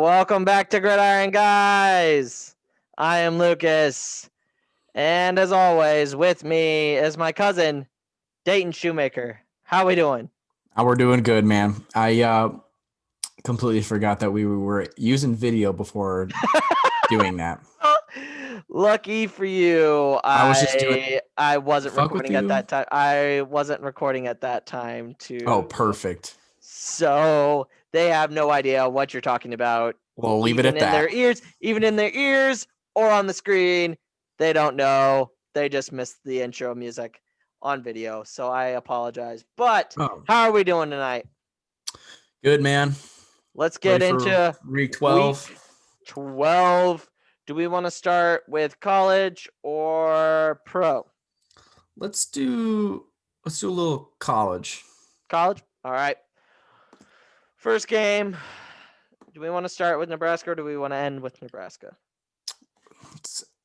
Welcome back to Gridiron Guys. I am Lucas, and as always, with me is my cousin, Dayton Shoemaker. How we doing? We're doing good, man. I completely forgot that we were using video before doing that. Lucky for you, I was just doing I wasn't fuck with recording at you. that time. I wasn't recording at that time Oh, perfect. So they have no idea what you're talking about. We'll leave it Even at in that. their ears or on the screen, they don't know. They just missed the intro music on video. So I apologize. But how are we doing tonight? Good, man. Let's get Ready into for week 12. Week 12. Do we want to start with college or pro? Let's do a little college. College? All right. First game. Do we want to start with Nebraska or do we want to end with Nebraska?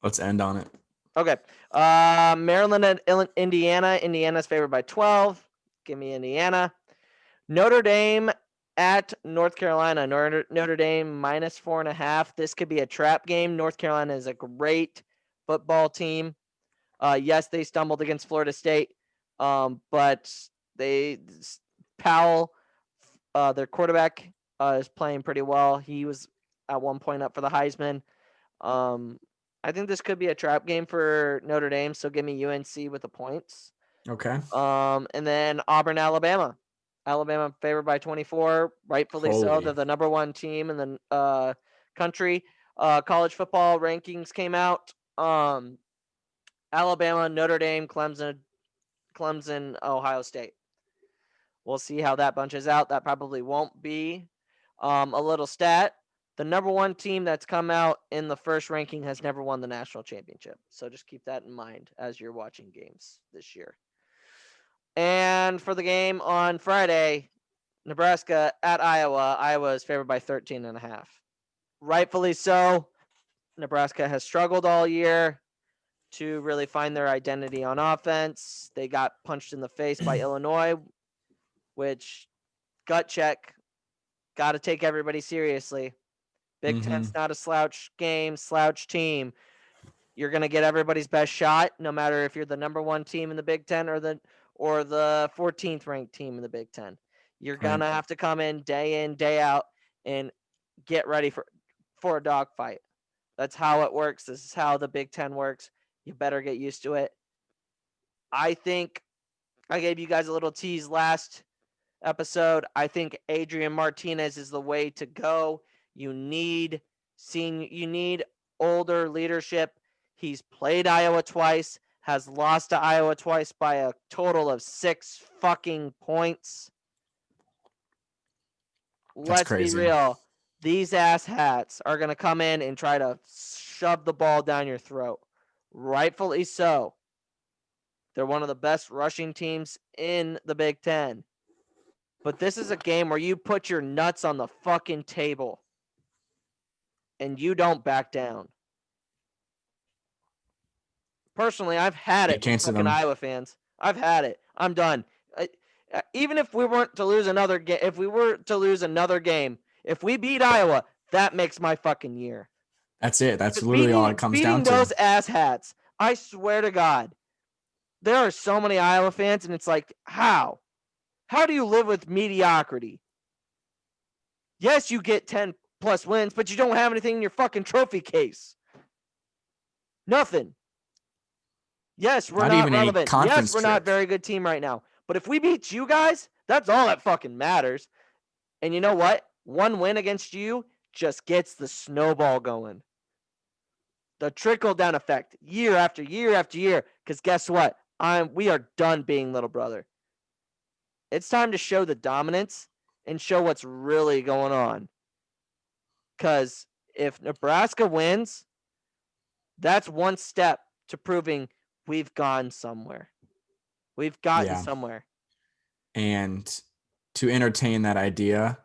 Let's end on it. Okay. Maryland at Indiana. Indiana's favored by 12. Give me Indiana. Notre Dame at North Carolina. Notre Dame minus 4.5. This could be a trap game. North Carolina is a great football team. Yes, they stumbled against Florida State, but Powell, their quarterback, is playing pretty well. He was at one point up for the Heisman. I think this could be a trap game for Notre Dame, so give me UNC with the points. Okay. And then Auburn, Alabama. Alabama favored by 24, rightfully so. They're the number one team in the country. College football rankings came out. Alabama, Notre Dame, Clemson, Ohio State. We'll see how that bunches out. That probably won't be a little stat. The number one team that's come out in the first ranking has never won the national championship. So just keep that in mind as you're watching games this year. And for the game on Friday, Nebraska at Iowa. Iowa is favored by 13.5. Rightfully so. Nebraska has struggled all year to really find their identity on offense. They got punched in the face by Illinois, which gut check. Got to take everybody seriously. Big Ten's not a slouch game, slouch team. You're going to get everybody's best shot, no matter if you're the number one team in the Big Ten or the 14th ranked team in the Big Ten. You're going to have to come in, day out, and get ready for a dogfight. That's how it works. This is how the Big Ten works. You better get used to it. I think I gave you guys a little tease last episode. I think Adrian Martinez is the way to go. You need older leadership. He's played Iowa twice, has lost to Iowa twice by a total of 6 fucking points. Let's be real. These asshats are going to come in and try to shove the ball down your throat. Rightfully so. They're one of the best rushing teams in the Big Ten. But this is a game where you put your nuts on the fucking table and you don't back down. Personally, I've had it with fucking Iowa fans. I've had it. I'm done. Even if we weren't to lose another game, if we beat Iowa, that makes my fucking year. That's it. That's literally all it comes down to. Beating those asshats. I swear to God. There are so many Iowa fans, and it's like, how? How do you live with mediocrity? Yes, you get 10 plus wins, but you don't have anything in your fucking trophy case. Nothing. Yes, we're not relevant. Yes, we're not a very good team right now. But if we beat you guys, that's all that fucking matters. And you know what? One win against you just gets the snowball going. The trickle-down effect, year after year after year. Because guess what? We are done being little brother. It's time to show the dominance and show what's really going on. Because if Nebraska wins, that's one step to proving we've gone somewhere. We've gotten somewhere. And to entertain that idea,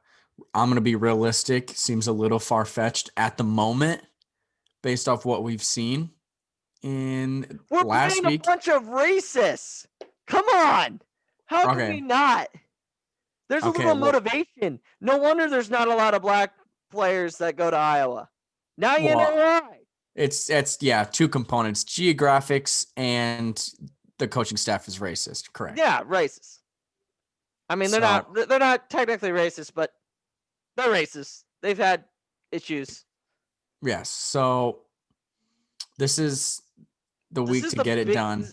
I'm going to be realistic. Seems a little far-fetched at the moment based off what we've seen in last week. We're playing a bunch of racists. Come on. How can we not? There's a little motivation. No wonder there's not a lot of black players that go to Iowa. Now you know Well, why. it's two components: geographics and the coaching staff is racist. Correct. Yeah, racist. I mean, they're not technically racist, but they're racist. They've had issues. Yes. So this is the week to get it done.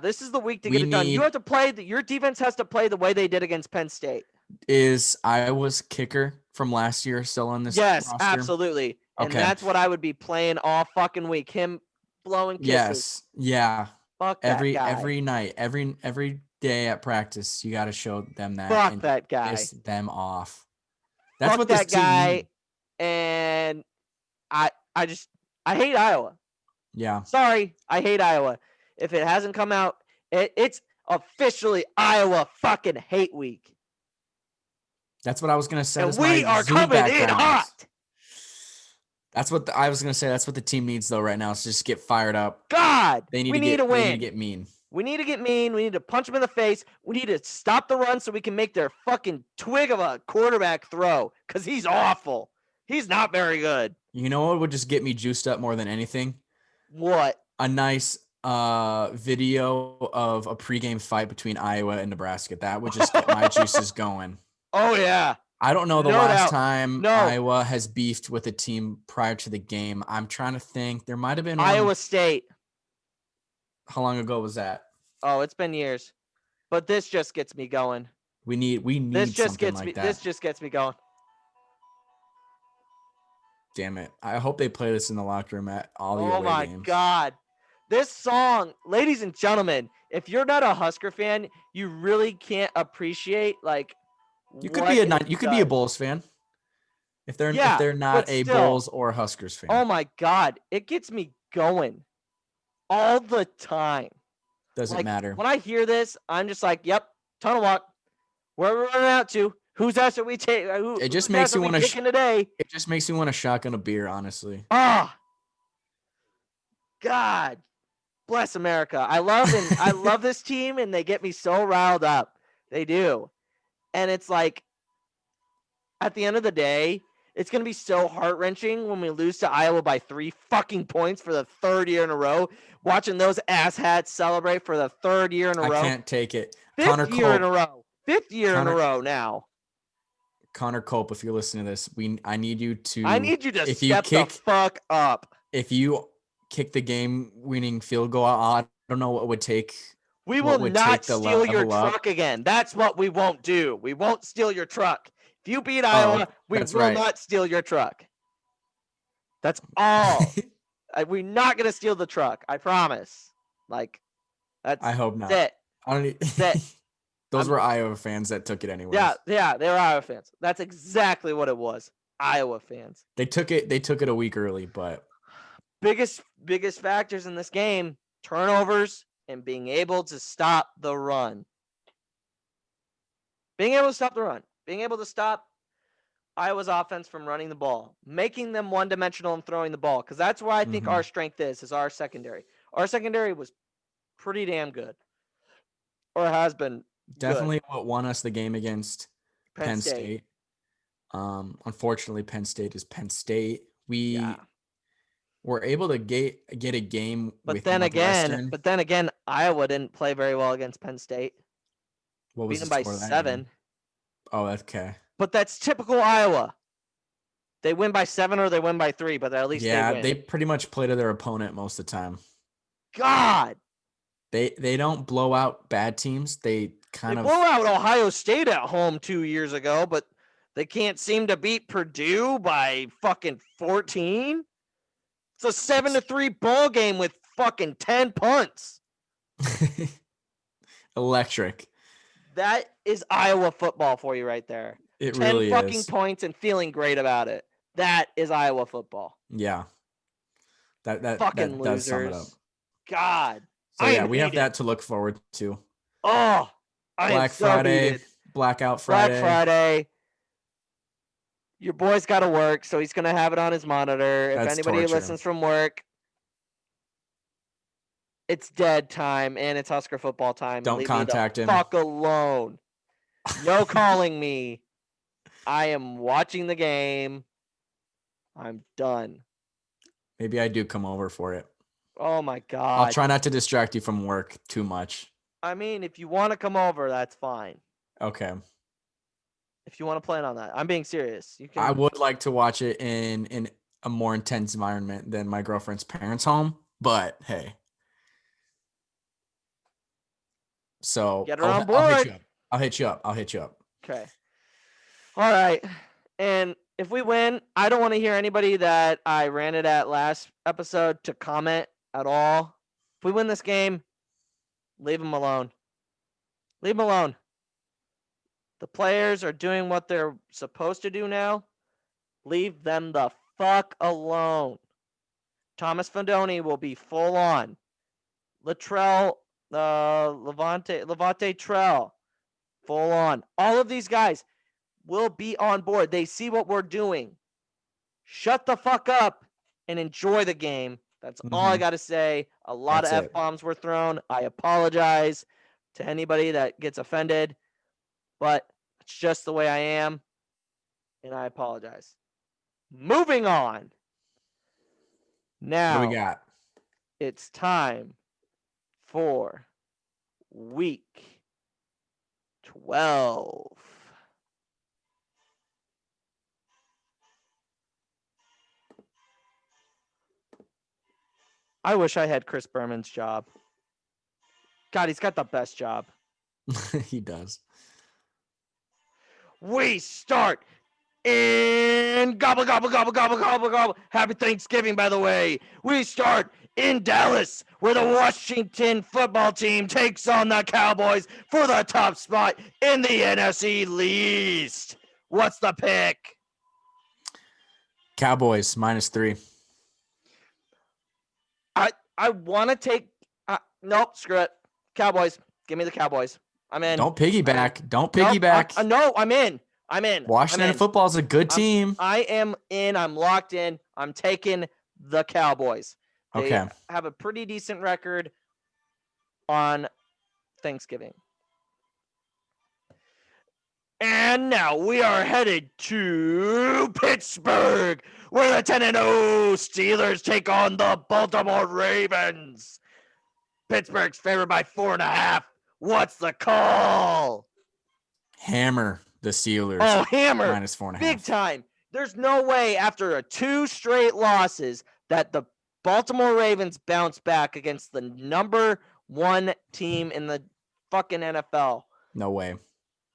This is the week to get it done. You have to play. Your defense has to play the way they did against Penn State. Is Iowa's kicker from last year still on this roster? Absolutely. And that's what I would be playing all fucking week. Him blowing kisses. Yes. Yeah. Fuck that guy. Every night, every day at practice, you got to show them that. Fuck that guy. Piss them off. That's Fuck what this that team guy. needs. And I hate Iowa. Yeah. Sorry, I hate Iowa. If it hasn't come out, it's officially Iowa fucking hate week. That's what I was gonna say. And we are coming in hot. That's what I was gonna say. That's what the team needs though right now. Is just get fired up. God, we need to win. They need to get mean. We need to get mean. We need to punch them in the face. We need to stop the run so we can make their fucking twig of a quarterback throw. Because he's awful. He's not very good. You know what would just get me juiced up more than anything? What? A nice video of a pregame fight between Iowa and Nebraska. That would just get my juices going. Oh, yeah. I don't know the last time Iowa has beefed with a team prior to the game. I'm trying to think. There might have been Iowa State. How long ago was that? Oh, it's been years. But this just gets me going. We need something like that. This just gets me going. Damn it. I hope they play this in the locker room at all the away games. Oh, my God. This song, ladies and gentlemen, if you're not a Husker fan, you really can't appreciate, like, you could be a Bulls fan. If they're not a Bulls or Huskers fan. Oh, my God. It gets me going all the time. Doesn't matter. When I hear this, I'm just like, yep, tunnel walk. Where are we running out to? Whose ass are we taking? It just makes you want to today. It just makes you want to shotgun a beer, honestly. Ah, God, bless America. I love this team, and they get me so riled up. They do, and it's like, at the end of the day, it's gonna be so heart-wrenching when we lose to Iowa by 3 fucking points for the 3rd year in a row. Watching those asshats celebrate for the 3rd year in a row. I can't take it. 5th year in a row. 5th year in a row now. Connor Culp, if you're listening to this, I need you to step the fuck up. If you kick the game-winning field goal out, I don't know what would take. We will not steal your truck again. That's what we won't do. We won't steal your truck. If you beat Iowa, we will not steal your truck. That's all. We're not going to steal the truck. I promise. I hope not. It. I don't need. Those were Iowa fans that took it anyways. Yeah, they were Iowa fans. That's exactly what it was. Iowa fans. They took it a week early, but biggest factors in this game, turnovers and being able to stop the run. Being able to stop the run. Being able to stop Iowa's offense from running the ball, making them one-dimensional and throwing the ball, because that's where I think our strength is our secondary. Our secondary was pretty damn good, or has been definitely good. What won us the game against Penn State. Unfortunately, Penn State is Penn State. We were able to get a game with Northwestern. But then again, Iowa didn't play very well against Penn State. What was beat them by 7. Oh, okay. But that's typical Iowa. They win by 7 or they win by 3, but at least they win. They pretty much play to their opponent most of the time. God. They don't blow out bad teams. They blow out Ohio State at home 2 years ago, but they can't seem to beat Purdue by fucking 14. It's a 7-3 ball game with fucking 10 punts. Electric. That is Iowa football for you right there. It really is. 10 fucking points and feeling great about it. That is Iowa football. Yeah. That fucking that does losers. sum it up. God. So we have that to look forward to. Oh, Black Friday, Blackout Friday. Black Friday. Your boy's got to work, so he's going to have it on his monitor. That's if anybody torture. listens from work, it's dead time and it's Husker football time. Don't Leave contact me him. Fuck alone. No calling me. I am watching the game. I'm done. Maybe I do come over for it. Oh my God. I'll try not to distract you from work too much. I mean, if you want to come over, that's fine. Okay. If you want to plan on that, I'm being serious. You can. I would like to watch it in a more intense environment than my girlfriend's parents' home, but hey. So Get her on I'll hit board. you up. I'll hit you up. Okay. All right. And if we win, I don't want to hear anybody that I ranted at last episode to comment at all. If we win this game, leave them alone. Leave them alone. The players are doing what they're supposed to do now. Leave them the fuck alone. Thomas Fondoni will be full on. Levante Trell, full on. All of these guys will be on board. They see what we're doing. Shut the fuck up and enjoy the game. That's all I got to say. A lot of F-bombs were thrown. I apologize to anybody that gets offended, but it's just the way I am, and I apologize. Moving on. Now, What do we got? It's time for week 12. I wish I had Chris Berman's job. God, he's got the best job. He does. We start in gobble, gobble, gobble, gobble, gobble, gobble. Happy Thanksgiving, by the way. We start in Dallas, where the Washington football team takes on the Cowboys for the top spot in the NFC East. What's the pick? Cowboys -3. I want to take. Nope, screw it. Cowboys. Give me the Cowboys. I'm in. Don't piggyback. Don't Nope, piggyback. no, I'm in. Washington football is a good team. I am in. I'm locked in. I'm taking the Cowboys. They have a pretty decent record on Thanksgiving. And now we are headed to Pittsburgh, where the 10-0 Steelers take on the Baltimore Ravens. Pittsburgh's favored by 4.5. What's the call? Hammer the Steelers. Oh, hammer. -4.5. Big time. There's no way after 2 straight losses that the Baltimore Ravens bounce back against the number 1 team in the fucking NFL. No way.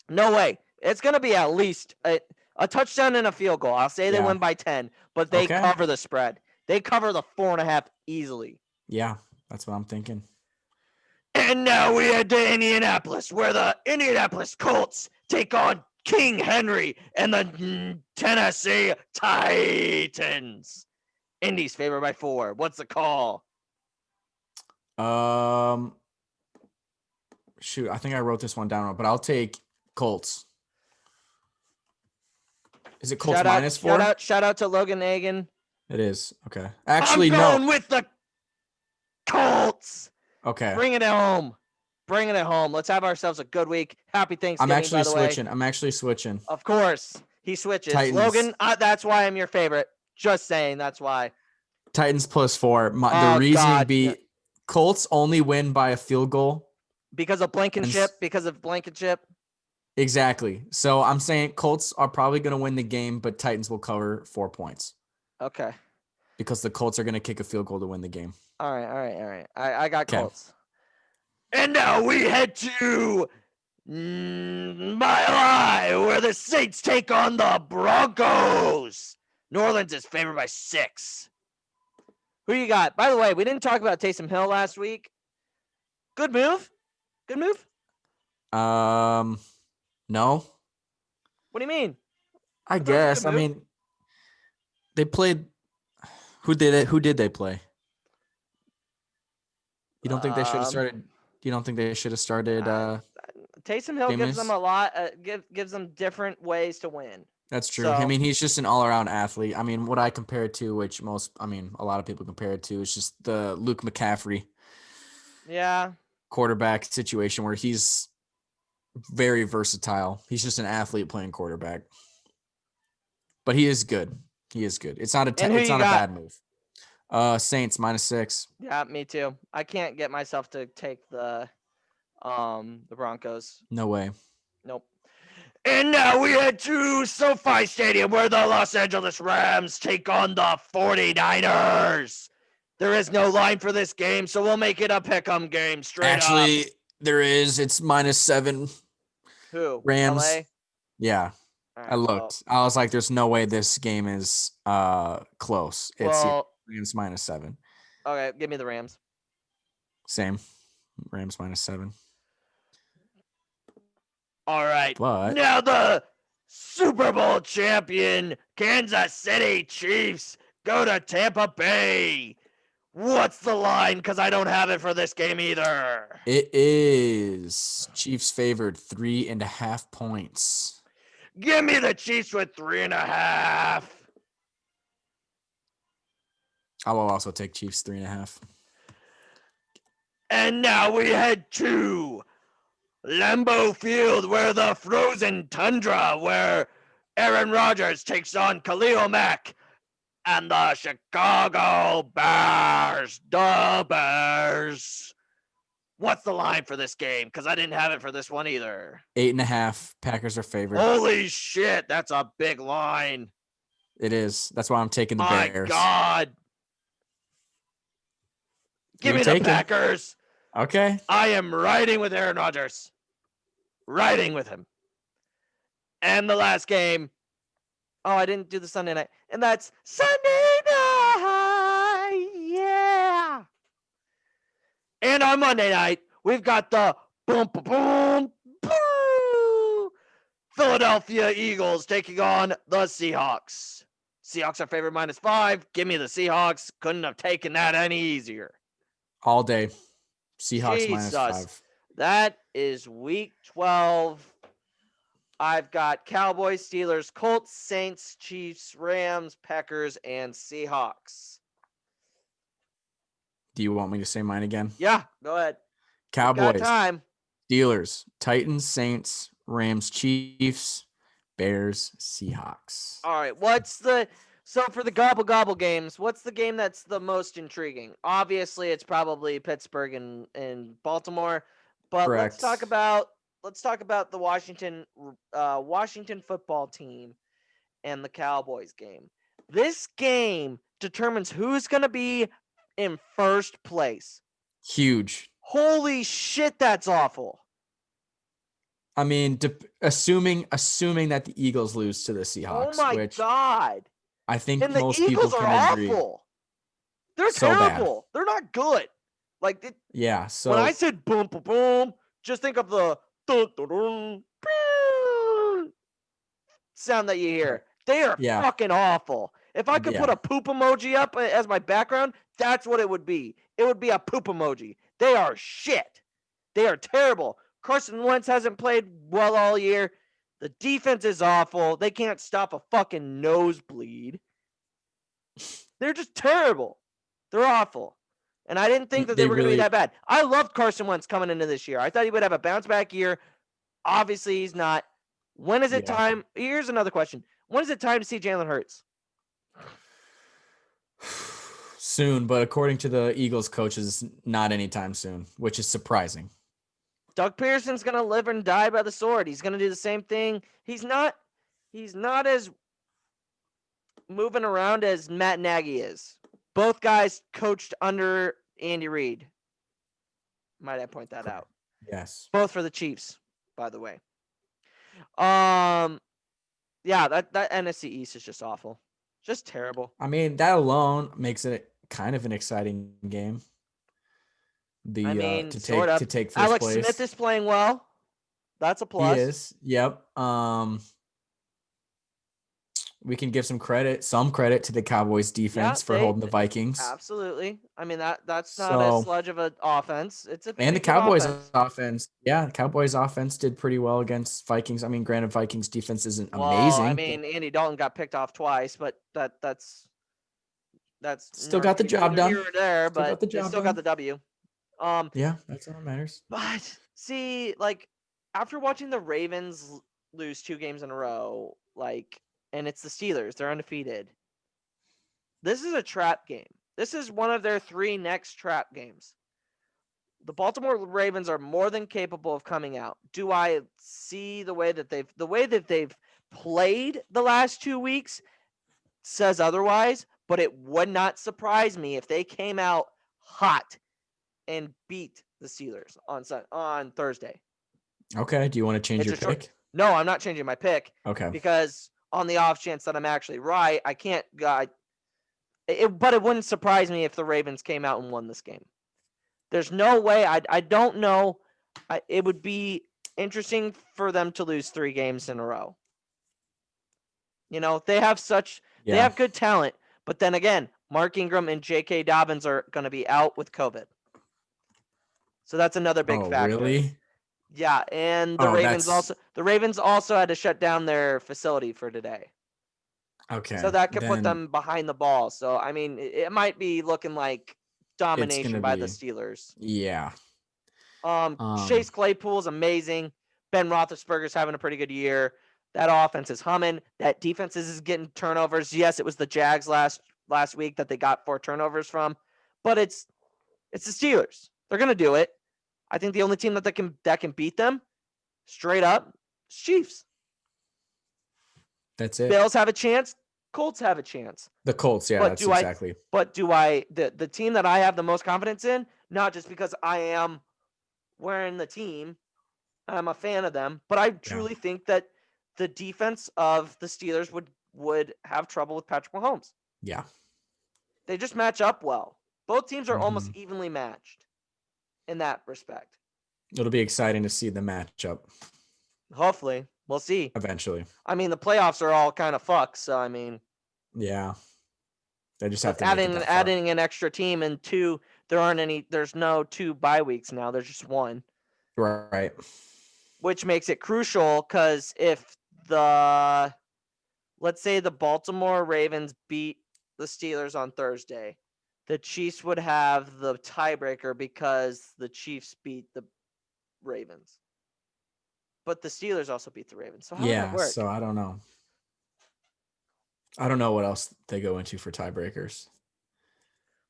No way. It's going to be at least a touchdown and a field goal. I'll say they win by 10, but they cover the spread. They cover the 4.5 easily. Yeah, that's what I'm thinking. And now we head to Indianapolis, where the Indianapolis Colts take on King Henry and the Tennessee Titans. Indy's favored by 4. What's the call? Shoot, I think I wrote this one down wrong, but I'll take Colts. Is it Colts -4? Shout out to Logan Hagan. It is. Okay. Actually, I'm going with the Colts. Okay. Bring it home. Bring it home. Let's have ourselves a good week. Happy Thanksgiving, I'm actually switching. I'm actually switching. Of course. He switches. Titans. Logan, that's why I'm your favorite. Just saying. That's why. Titans +4. The reasoning be Colts only win by a field goal. Because of Blankenship. Exactly. So I'm saying Colts are probably going to win the game, but Titans will cover 4 points. Okay. Because the Colts are going to kick a field goal to win the game. All right. I got Colts. And now we head to Mile High, where the Saints take on the Broncos. New Orleans is favored by 6. Who you got? By the way, we didn't talk about Taysom Hill last week. Good move? No. What do you mean? I guess. I mean, they played. Who did they play? You don't think they should have started? You don't think they should have started? Taysom Hill gives them a lot. Gives them different ways to win. That's true. So, I mean, he's just an all-around athlete. I mean, what I compare it to, which a lot of people compare it to, is just the Luke McCaffrey. Yeah. Quarterback situation where he's very versatile. He's just an athlete playing quarterback. But he is good. He is good. It's not And who it's you not a got? bad move. Saints -6. Yeah, me too. I can't get myself to take the Broncos. No way. Nope. And now we head to SoFi Stadium where the Los Angeles Rams take on the 49ers. There is no line for this game, so we'll make it a pick'em game straight Actually, up. there is. It's -7. Who? Rams. LA? Yeah. All I right, well, looked. I was like, there's no way this game is close. It's Rams -7. okay, give me the Rams. Same. Rams -7. All right. But Now the Super Bowl champion Kansas City Chiefs go to Tampa Bay. What's the line? Because I don't have it for this game either. it is Chiefs favored 3.5 points. Give me the Chiefs with 3.5. I will also take Chiefs 3.5. And now we head to Lambeau Field, where the frozen tundra, where Aaron Rodgers takes on Khalil Mack and the Chicago Bears. The Bears. What's the line for this game? Because I didn't have it for this one either. 8.5. Packers are favored. Holy shit, that's a big line. It is. That's why I'm taking the My Bears. God. Give me the Packers. Okay. I am riding with Aaron Rodgers. Riding with him. And the last game. Oh, I didn't do the Sunday night. And that's Sunday night. Yeah. And on Monday night, we've got the boom, boom, boom, boom. Philadelphia Eagles taking on the Seahawks. Seahawks are favored -5. Give me the Seahawks. Couldn't have taken that any easier. All day. Seahawks Jesus. -5. That is week 12. I've got Cowboys, Steelers, Colts, Saints, Chiefs, Rams, Packers, and Seahawks. Do you want me to say mine again? Yeah, go ahead. Cowboys, Got time. Steelers, Titans, Saints, Rams, Chiefs, Bears, Seahawks. All right. So for the gobble games, what's the game that's the most intriguing? Obviously, it's probably Pittsburgh and Baltimore, but Correct. let's talk about the Washington football team and the Cowboys game. This game determines who's going to be in first place. Huge. Holy shit, that's awful. I mean, assuming that the Eagles lose to the Seahawks, Oh my which God. I think And the most Eagles people are can agree. awful. They're So bad. terrible. They're not good. Yeah. So when I said boom, boom, boom, just think of the dun, dun, dun, boom sound that you hear. They are fucking awful. If I could put a poop emoji up as my background, that's what it would be. It would be a poop emoji. They are shit. They are terrible. Carson Wentz hasn't played well all year. The defense is awful. They can't stop a fucking nosebleed. They're just terrible. They're awful. And I didn't think that they were going to be that bad. I loved Carson Wentz coming into this year. I thought he would have a bounce back year. Obviously, he's not. When is it time? Here's another question. When is it time to see Jalen Hurts? Soon, but according to the Eagles coaches, not anytime soon, which is surprising. Doug Pearson's going to live and die by the sword. He's going to do the same thing. He's not as moving around as Matt Nagy is. Both guys coached under Andy Reid. Might I point that out? Yes. Both for the Chiefs, by the way. Yeah, that NFC East is just awful. Just terrible. I mean, that alone makes it kind of an exciting game. To take first Alex place. Smith is playing well. That's a plus. He is. Yep. We can give some credit to the Cowboys defense for holding the Vikings. Absolutely. I mean that's not a sludge of an offense. It's a and the Cowboys offense. Yeah, the Cowboys offense did pretty well against Vikings. I mean, granted, Vikings defense isn't amazing. I mean, Andy Dalton got picked off twice, but that's still got the job done. Here or there, but they still got the W. Yeah, that's all that matters. But see, after watching the Ravens lose 2 games in a row, and it's the Steelers, they're undefeated. This is a trap game. This is one of their 3 next trap games. The Baltimore Ravens are more than capable of coming out. Do I see the way that they've played the last 2 weeks says otherwise, but it would not surprise me if they came out hot and beat the Steelers on Thursday. Okay. Do you want to change It's your a short. pick? No, I'm not changing my pick Okay. because on the off chance that I'm actually right, I can't. But it wouldn't surprise me if the Ravens came out and won this game. There's no way. I don't know. It would be interesting for them to lose 3 games in a row. You know, they have good talent, but then again, Mark Ingram and J.K. Dobbins are going to be out with COVID. So that's another big Oh, factor. really? Yeah, and Oh, the Ravens also had to shut down their facility for today. Okay. So that could put them behind the ball. So I mean, it might be looking like domination by the Steelers. Yeah. Chase Claypool is amazing. Ben Roethlisberger's having a pretty good year. That offense is humming. That defense is getting turnovers. Yes, it was the Jags last week that they got 4 turnovers from, but it's the Steelers. They're gonna do it. I think the only team that can beat them, straight up, is Chiefs. That's it. Bills have a chance. Colts have a chance. The Colts, yeah, But exactly. But do I the team that I have the most confidence in? Not just because I am wearing the team, I'm a fan of them, but I truly think that the defense of the Steelers would have trouble with Patrick Mahomes. Yeah. They just match up well. Both teams are almost evenly matched in that respect. It'll be exciting to see the matchup. Hopefully. We'll see. Eventually. I mean, the playoffs are all kind of fucked, so I mean. Yeah. They just have to adding an extra team and 2, there's no 2 bye weeks now. There's just 1. Right. Which makes it crucial because if let's say the Baltimore Ravens beat the Steelers on Thursday, the Chiefs would have the tiebreaker because the Chiefs beat the Ravens. But the Steelers also beat the Ravens. So how would that work? So I don't know. I don't know what else they go into for tiebreakers.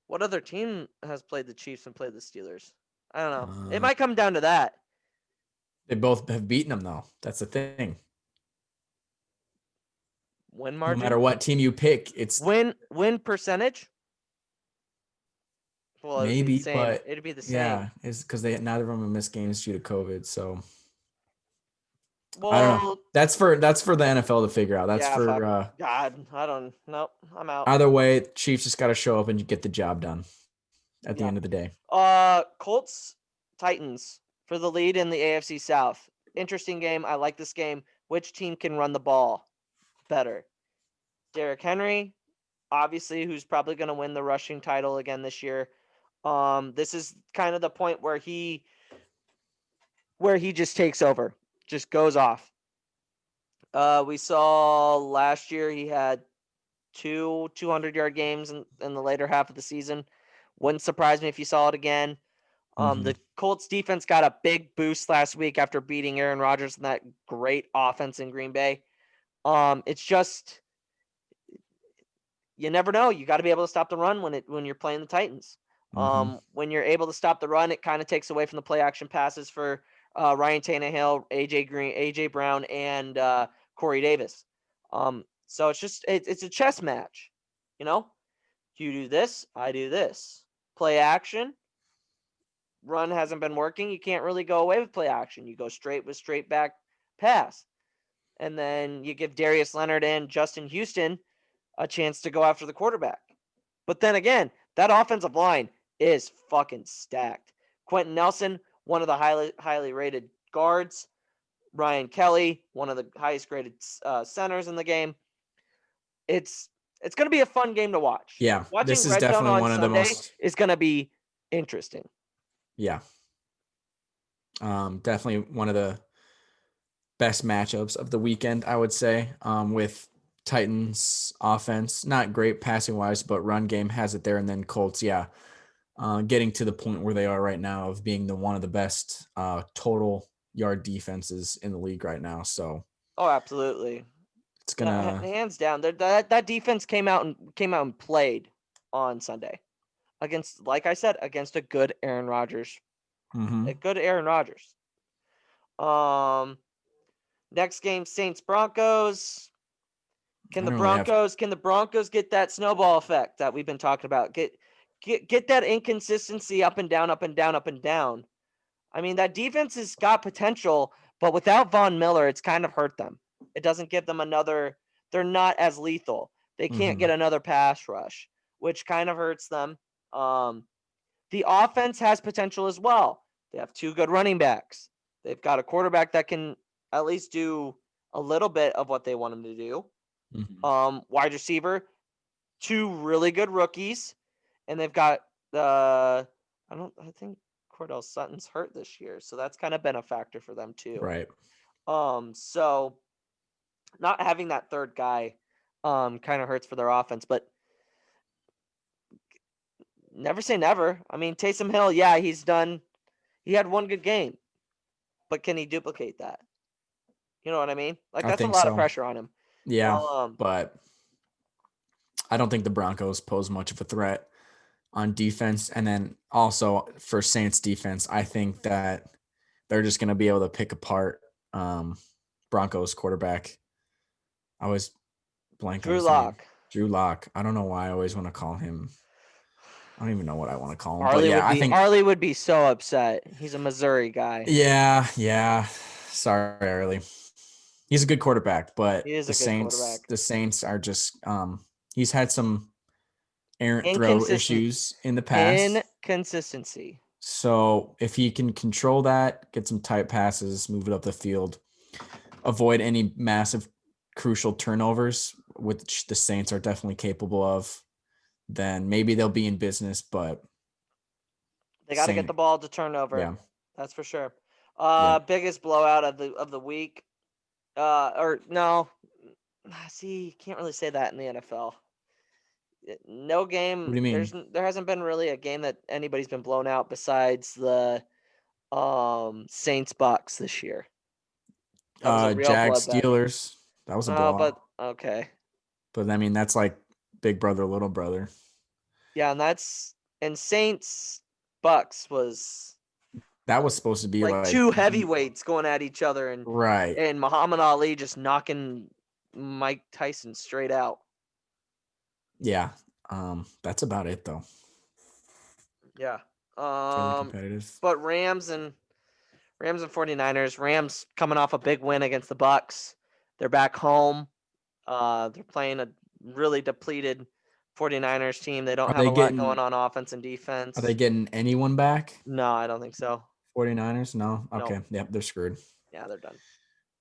What other team has played the Chiefs and played the Steelers? I don't know. It might come down to that. They both have beaten them, though. That's the thing. Win margin? No matter what team you pick, it's win percentage. Well, maybe, but it'd be the same. Yeah, it's because neither of them have missed games due to COVID. So well, I don't know. That's for the NFL to figure out. That's for God. I don't. Nope. I'm out. Either way, Chiefs just got to show up and get the job done. At the end of the day. Colts Titans for the lead in the AFC South. Interesting game. I like this game. Which team can run the ball better? Derrick Henry, obviously, who's probably going to win the rushing title again this year. This is kind of the point where he just takes over, just goes off. We saw last year he had 2 200-yard games in the later half of the season. Wouldn't surprise me if you saw it again. The Colts defense got a big boost last week after beating Aaron Rodgers and that great offense in Green Bay. It's just you never know. You got to be able to stop the run when you're playing the Titans. When you're able to stop the run, it kind of takes away from the play action passes for Ryan Tannehill, AJ Brown, and Corey Davis. So it's a chess match. You know, you do this, I do this. Play action. Run hasn't been working. You can't really go away with play action. You go straight back pass. And then you give Darius Leonard and Justin Houston a chance to go after the quarterback. But then again, that offensive line is fucking stacked. Quentin Nelson, one of the highly rated guards. Ryan Kelly, one of the highest graded centers in the game. It's going to be a fun game to watch. Yeah, watching this is Red Zone definitely on one of Sunday the most is going to be interesting. Yeah. Definitely one of the best matchups of the weekend, I would say, with Titans offense, not great passing wise, but run game has it there. And then Colts, getting to the point where they are right now of being one of the best total yard defenses in the league right now. So, oh, absolutely. It's gonna. Hands down. That defense came out and played on Sunday against, like I said, against a good Aaron Rodgers. Mhm. A good Aaron Rodgers. Next game, Saints Broncos. I don't really have. Can the Broncos get that snowball effect that we've been talking about? Get that inconsistency up and down, up and down, up and down. I mean, that defense has got potential, but without Von Miller, it's kind of hurt them. It doesn't give them another. They're not as lethal. They can't get another pass rush, which kind of hurts them. The offense has potential as well. They have 2 good running backs. They've got a quarterback that can at least do a little bit of what they want him to do. Wide receiver, 2 really good rookies, and they've got I think Cordell Sutton's hurt this year, so that's kind of been a factor for them too. Right. So not having that third guy kind of hurts for their offense, but never say never. I mean, Taysom Hill, yeah, he had 1 good game, but can he duplicate that? You know what I mean? Like, I that's a think lot of so. pressure on him. Yeah, but I don't think the Broncos pose much of a threat on defense. And then also for Saints defense, I think that they're just going to be able to pick apart Broncos quarterback. I always blank on Drew his name. Lock. Drew Lock. I don't know why I always want to call him. I don't even know what I want to call him. Arlie but yeah, would I be think. Arlie would be so upset. He's a Missouri guy. Yeah. Sorry, Arlie. He's a good quarterback, but He is the a good Saints, quarterback. the Saints are just. He's had some errant throw issues in the past. Inconsistency. So if he can control that, get some tight passes, move it up the field, avoid any massive crucial turnovers, which the Saints are definitely capable of, then maybe they'll be in business. But they got to get the ball to turnover. Yeah. That's for sure. Yeah. Biggest blowout of the week. Or no. See, can't really say that in the NFL. No game. What do you mean? There hasn't been really a game that anybody's been blown out besides the Saints Bucs this year. That was a real Jags bloodbath. Steelers. That was a Oh, blowout. but okay. But I mean, that's like big brother, little brother. Yeah, and Saints Bucs was That was supposed to be like 2 heavyweights going at each other, and right. and Muhammad Ali just knocking Mike Tyson straight out. Yeah. That's about it though. Yeah. Fairly competitive. But Rams and 49ers. Rams coming off a big win against the Bucs. They're back home. They're playing a really depleted 49ers team. They don't have a lot going on offense and defense. Are they getting anyone back? No, I don't think so. 49ers? No. Okay. No. Yep, they're screwed. Yeah, they're done.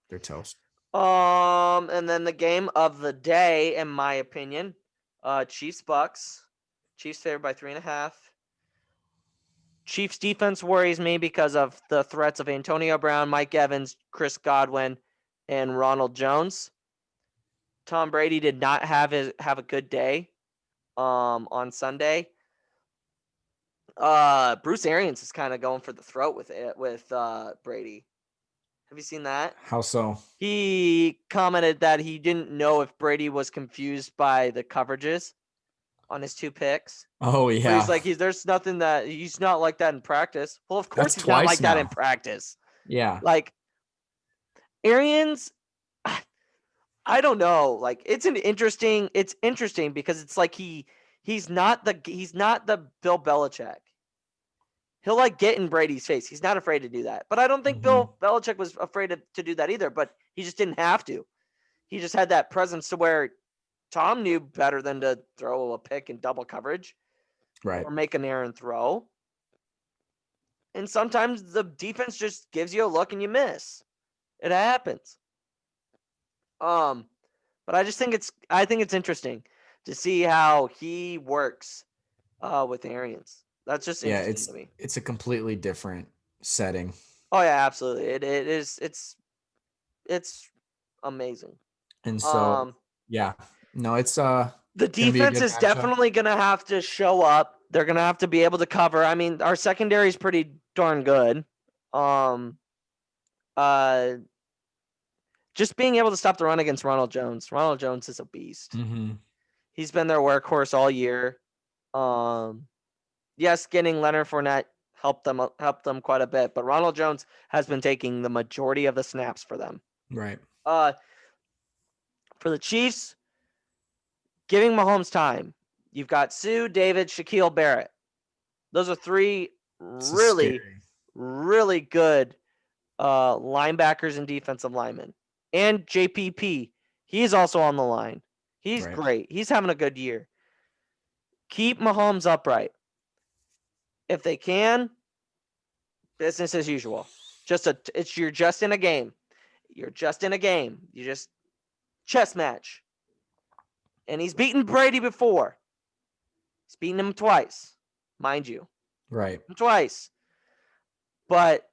They're toast. And then the game of the day, in my opinion, Chiefs Bucs. Chiefs favored by 3.5. Chiefs defense worries me because of the threats of Antonio Brown, Mike Evans, Chris Godwin, and Ronald Jones. Tom Brady did not have a good day on Sunday. Bruce Arians is kind of going for the throat with Brady. Have you seen that? How so? He commented that he didn't know if Brady was confused by the coverages on his 2 picks. Oh yeah. But he's like, there's nothing that he's not like that in practice. Well, of course he's not like that in practice. Yeah. Like Arians, I don't know. Like it's interesting because it's like he's not the Bill Belichick. He'll like get in Brady's face. He's not afraid to do that. But I don't think Bill Belichick was afraid to do that either, but he just didn't have to. He just had that presence to where Tom knew better than to throw a pick in double coverage. Right. Or make an errant throw. And sometimes the defense just gives you a look and you miss. It happens. But I think it's interesting to see how he works with Arians. That's just interesting to me. It's a completely different setting. Oh yeah, absolutely. It is. It's amazing. And so yeah, no, it's the defense is definitely gonna have to show up. They're gonna have to be able to cover. I mean, our secondary is pretty darn good. just being able to stop the run against Ronald Jones. Ronald Jones is a beast. Mm-hmm. He's been their workhorse all year. Yes, getting Leonard Fournette helped them quite a bit, but Ronald Jones has been taking the majority of the snaps for them. Right. For the Chiefs, giving Mahomes time. You've got Sue, David, Shaquille Barrett. Those are three really, really good linebackers and defensive linemen. And JPP, he's also on the line. He's great. He's having a good year. Keep Mahomes upright. If they can, business as usual. You're just in a game. You're just in a game. You just chess match. And he's beaten Brady before. He's beaten him twice, mind you. Right. Twice. But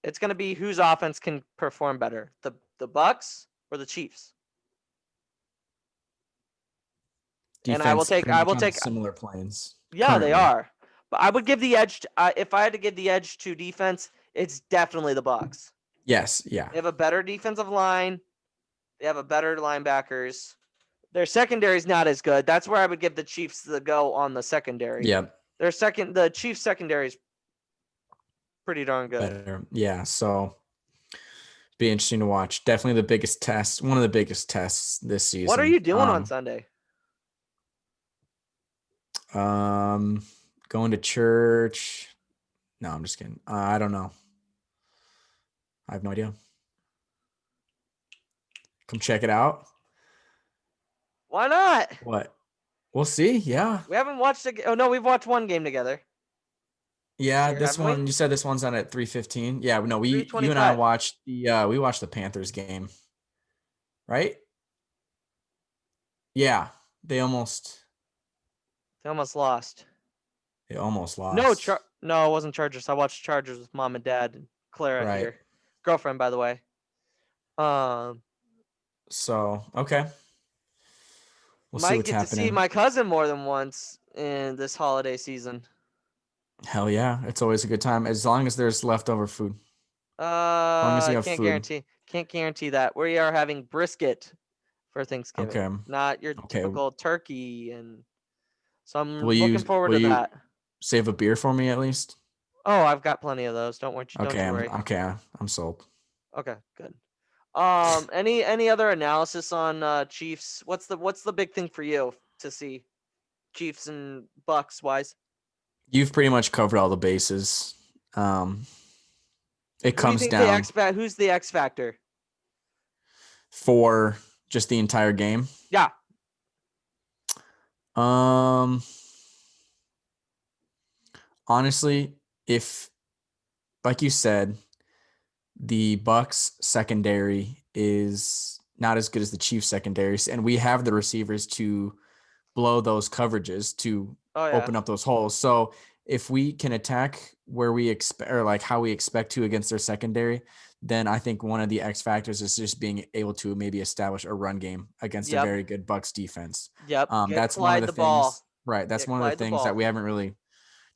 it's going to be whose offense can perform better, the Bucs or the Chiefs. Defense, and I will take similar planes. Yeah, currently. They are. But I would give the edge if I had to give the edge to defense, it's definitely the Bucs. Yes, yeah. They have a better defensive line. They have a better linebackers. Their secondary is not as good. That's where I would give the Chiefs the go on the secondary. Yeah. The Chiefs secondary is pretty darn good. Better. Yeah, so be interesting to watch. Definitely the biggest test, one of the biggest tests this season. What are you doing on Sunday? Going to church. No, I'm just kidding. I don't know. I have no idea. Come check it out. Why not? What? We'll see. Yeah. We haven't watched we've watched one game together. Yeah, this one, you said this one's on at 3:15. Yeah, no, you and I watched we watched the Panthers game. Right? Yeah, they almost lost. They almost lost. No, it wasn't Chargers. I watched Chargers with mom and dad and Clara here. Girlfriend, by the way. So, okay. We'll might see what's get happening. to see my cousin more than once in this holiday season. Hell yeah. It's always a good time as long as there's leftover food. As long as you have food. Can't guarantee that. We are having brisket for Thanksgiving. Okay. Not your typical turkey, and so I'm looking forward to that. Save a beer for me at least? Oh, I've got plenty of those. Don't worry. Don't you worry. I'm sold. Okay, good. Any other analysis on Chiefs? What's the big thing for you to see Chiefs and Bucs wise? You've pretty much covered all the bases. It comes down. Who's the X factor for just the entire game? Yeah. Honestly, if, like you said, the Bucs secondary is not as good as the Chiefs secondary, and we have the receivers to blow those coverages to open up those holes. So if we can attack where we expect, or like how we expect to against their secondary, then I think one of the X factors is just being able to maybe establish a run game against a very good Bucs defense. Yep. That's one of the things. Right. That's one of the things that we haven't really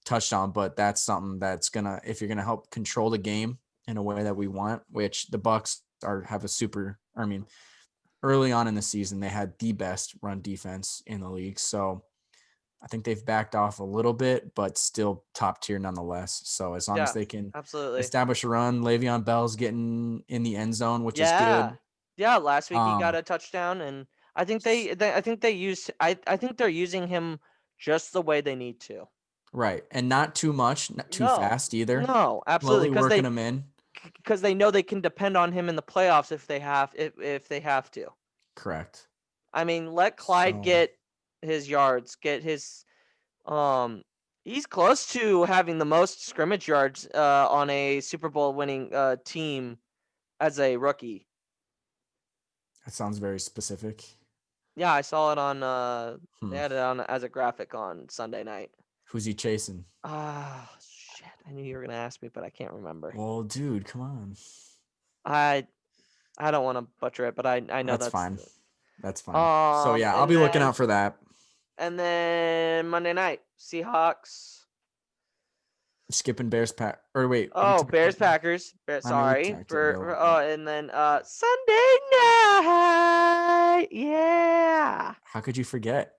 touched on, but that's something that's if you're gonna help control the game in a way that we want, which the Bucs have a super. I mean, early on in the season, they had the best run defense in the league. So I think they've backed off a little bit, but still top tier nonetheless. So as long as they can establish a run, Le'Veon Bell's getting in the end zone, which is good. Yeah, last week he got a touchdown, and I think they're using him just the way they need to. Right, and not too much, not too fast either. No, absolutely, because working him in. Because they know they can depend on him in the playoffs if they have to. Correct. I mean, let Clyde get his yards, get his he's close to having the most scrimmage yards on a Super Bowl winning team as a rookie. That sounds very specific. Yeah, I saw it on they had it on as a graphic on Sunday night. Who's he chasing? Shit. I knew you were gonna ask me, but I can't remember. Well, dude, come on. I don't want to butcher it, but I know that's fine. That's fine. So yeah, I'll be looking out for that. And then Monday night, Seahawks skipping Bears pack or wait. we Oh, talked Bears about- Packers. I mean, we Sorry talked for about. and then Sunday night. Yeah. How could you forget?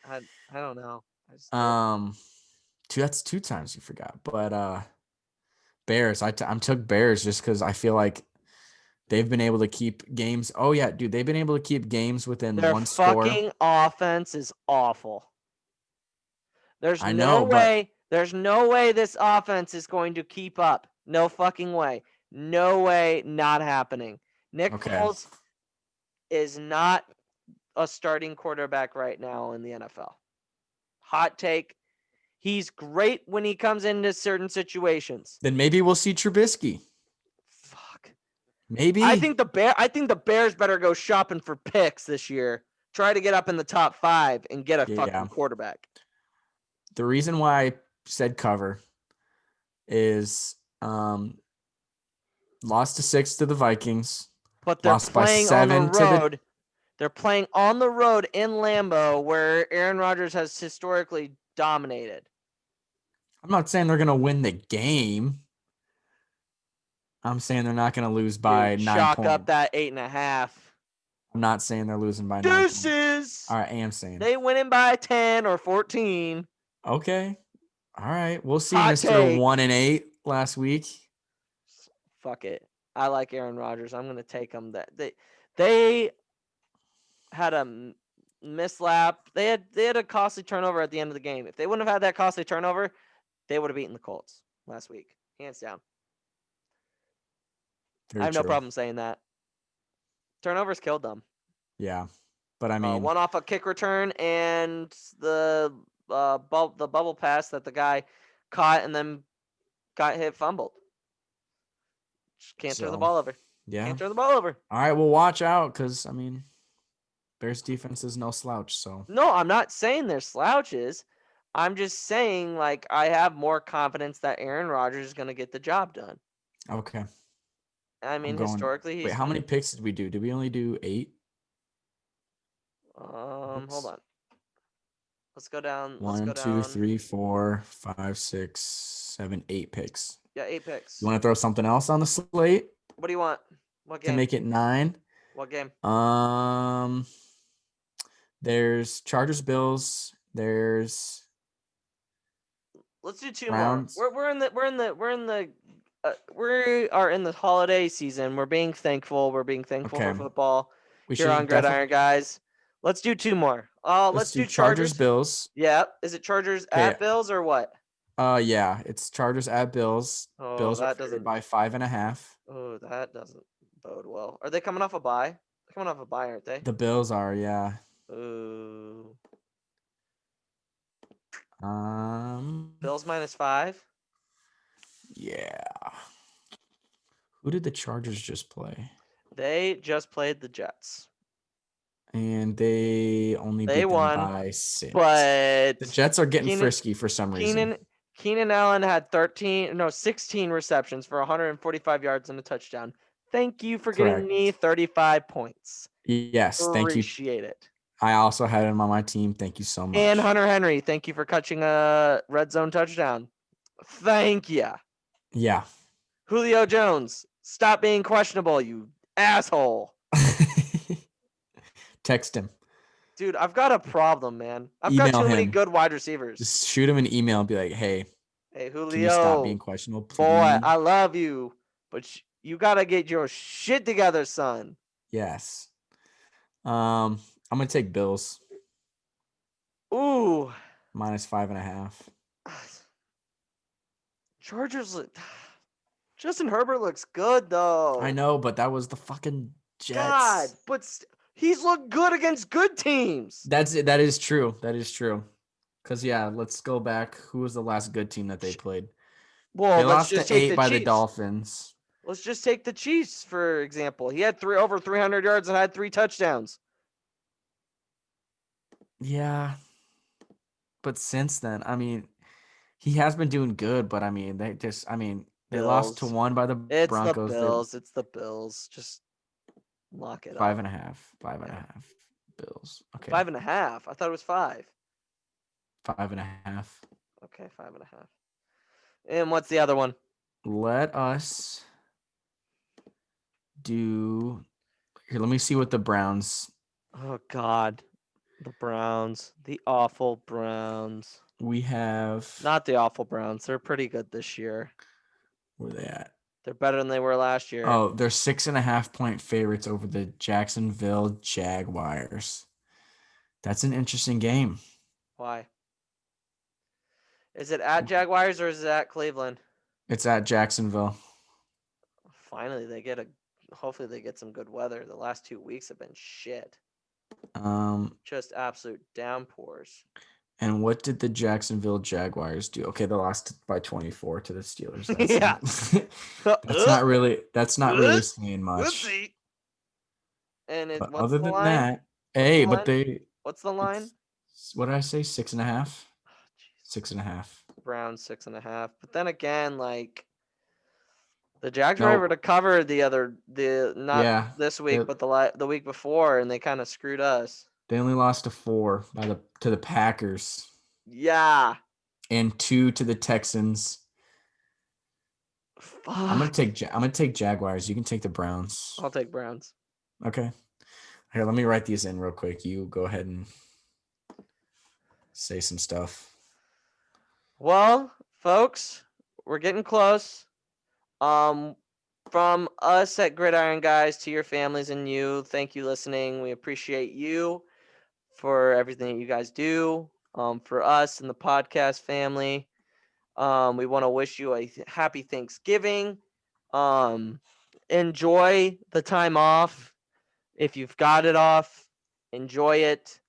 I don't know. I just did. That's 2 times you forgot. But Bears. I took Bears just because I feel like they've been able to keep games. Oh yeah, dude, they've been able to keep games within Their one score. fucking offense is awful. There's I no know, but way. There's no way this offense is going to keep up. No fucking way. No way. Not happening. Nick okay. Foles is not a starting quarterback right now in the NFL. Hot take. He's great when he comes into certain situations. Then maybe we'll see Trubisky. Fuck. Maybe. I think the Bears better go shopping for picks this year. Try to get up in the top 5 and get a fucking quarterback. The reason why I said cover is lost to 6 to the Vikings. But they're Lost by playing on the 7 to the road. They're playing on the road in Lambeau, where Aaron Rodgers has historically dominated. I'm not saying they're going to win the game. I'm saying they're not going to lose by 9 Chalk points. up that 8.5. I'm not saying they're losing by 9 points. Deuces. All right, I am saying. They winning by 10 or 14. Okay. All right. We'll see Hot Mr. take. 1-8 last week. Fuck it. I like Aaron Rodgers. I'm going to take them. They had a mislap. They had a costly turnover at the end of the game. If they wouldn't have had that costly turnover, they would have beaten the Colts last week. Hands down. Very I have no true. problem saying that. Turnovers killed them. Yeah. But I mean, one off a kick return and the bubble pass that the guy caught and then got hit fumbled. Just can't turn the ball over. Yeah. Can't turn the ball over. All right, well, watch out because, I mean, Bears defense is no slouch. So No, I'm not saying they're slouches. I'm just saying, like, I have more confidence that Aaron Rodgers is going to get the job done. Okay. I mean, historically, he's. Wait, how many picks did we do? Did we only do 8? Hold on. Let's go down. 1, 2, 3, 4, 5, 6, 7, 8 picks. Yeah, 8 picks. You want to throw something else on the slate? What do you want? What game? To make it 9? What game? There's Chargers Bills. There's. Let's do 2 Browns. more. We are in the holiday season. We're being thankful. We're being thankful for football here on Gridiron, guys. Let's do 2 more. Let's do Chargers Bills. Yeah. Is it Chargers at Bills or what? Yeah, it's Chargers at Bills. Oh, Bills that are doesn't. favored by 5.5. Oh, that doesn't bode well. Are they coming off a bye? They're coming off a bye, aren't they? The Bills are, yeah. Ooh. Bills -5. Yeah. Who did the Chargers just play? They just played the Jets. And they only beat them by 6. But the Jets are getting frisky for some reason. Keenan Allen had 16 receptions for 145 yards and a touchdown. Thank you for getting me 35 points. Yes, thank you. Appreciate it. I also had him on my team. Thank you so much. And Hunter Henry, thank you for catching a red zone touchdown. Thank you. Yeah. Julio Jones, stop being questionable, you asshole. Text him. Dude, I've got a problem, man. I've got too many good wide receivers. Just shoot him an email and be like, hey, Julio, can you stop being questionable, please? Boy, I love you, but you got to get your shit together, son. Yes. I'm going to take Bills. Ooh. -5.5. Chargers Justin Herbert looks good, though. I know, but that was the fucking Jets. God, but he's looked good against good teams. That is true. That is true. Because, yeah, let's go back. Who was the last good team that they played? Well, they let's lost just to take 8 the by Chiefs. the Dolphins. Let's just take the Chiefs, for example. He had over 300 yards and had 3 touchdowns. Yeah. But since then, I mean, he has been doing good, but, I mean, they lost to 1 by the Broncos. It's the Bills. Just lock it up. 5.5. 5.5. Bills. Okay. 5.5. I thought it was 5. 5.5. Okay, 5.5. And what's the other one? Let us do here. Let me see what the Browns. Oh God, the Browns, the awful Browns. We have. Not the awful Browns. They're pretty good this year. Where are they at? They're better than they were last year. Oh, they're 6.5-point favorites over the Jacksonville Jaguars. That's an interesting game. Why? Is it at Jaguars or is it at Cleveland? It's at Jacksonville. Finally, they get a. Hopefully, they get some good weather. The last 2 weeks have been shit. Just absolute downpours. And what did the Jacksonville Jaguars do? Okay, they lost by 24 to the Steelers. Yeah. That's not really saying much. We'll see. And But what's other the than line? that, What's hey, the but line? What's the line? What did I say? 6.5? Oh, 6.5. Browns 6.5. But then again, like the Jags were No. able to cover not Yeah, this week, but the week before, and they kind of screwed us. They only lost to 4 to the Packers. Yeah. And 2 to the Texans. Fuck. I'm gonna take Jaguars. You can take the Browns. I'll take Browns. Okay. Here, let me write these in real quick. You go ahead and say some stuff. Well, folks, we're getting close. From us at Gridiron Guys to your families and you, thank you listening. We appreciate you for everything that you guys do. For us and the podcast family, we want to wish you a happy Thanksgiving. Enjoy the time off. If you've got it off, enjoy it.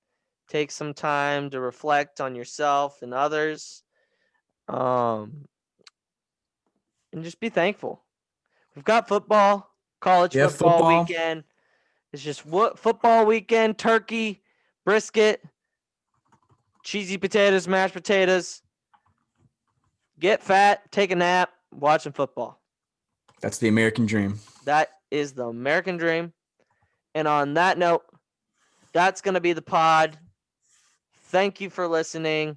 Take some time to reflect on yourself and others. And just be thankful. We've got football, college football weekend. It's just football weekend, turkey, brisket, cheesy potatoes, mashed potatoes. Get fat, take a nap, watching football. That's the American dream. That is the American dream. And on that note, that's going to be the pod. Thank you for listening.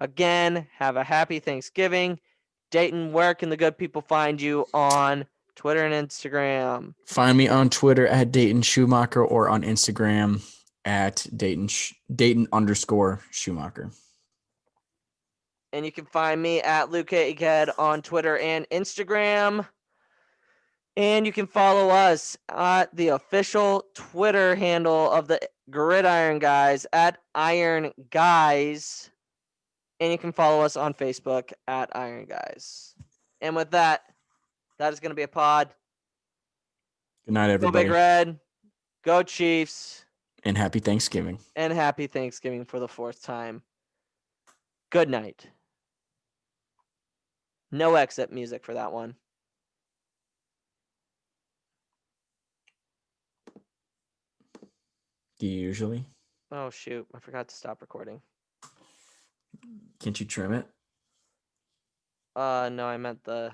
Again, have a happy Thanksgiving. Dayton, where can the good people find you on Twitter and Instagram? Find me on Twitter at Dayton Schumacher or on Instagram at Dayton _Schumacher. And you can find me at Luke Egghead on Twitter and Instagram. And you can follow us at the official Twitter handle of the Gridiron Guys at Iron Guys. And you can follow us on Facebook at Iron Guys. And with that, that is going to be a pod. Good night, everybody. Go Big Red. Go Chiefs. And happy Thanksgiving. And happy Thanksgiving for the 4th time. Good night. No exit music for that one. Do you usually? Oh, shoot. I forgot to stop recording. Can't you trim it? No, I meant the...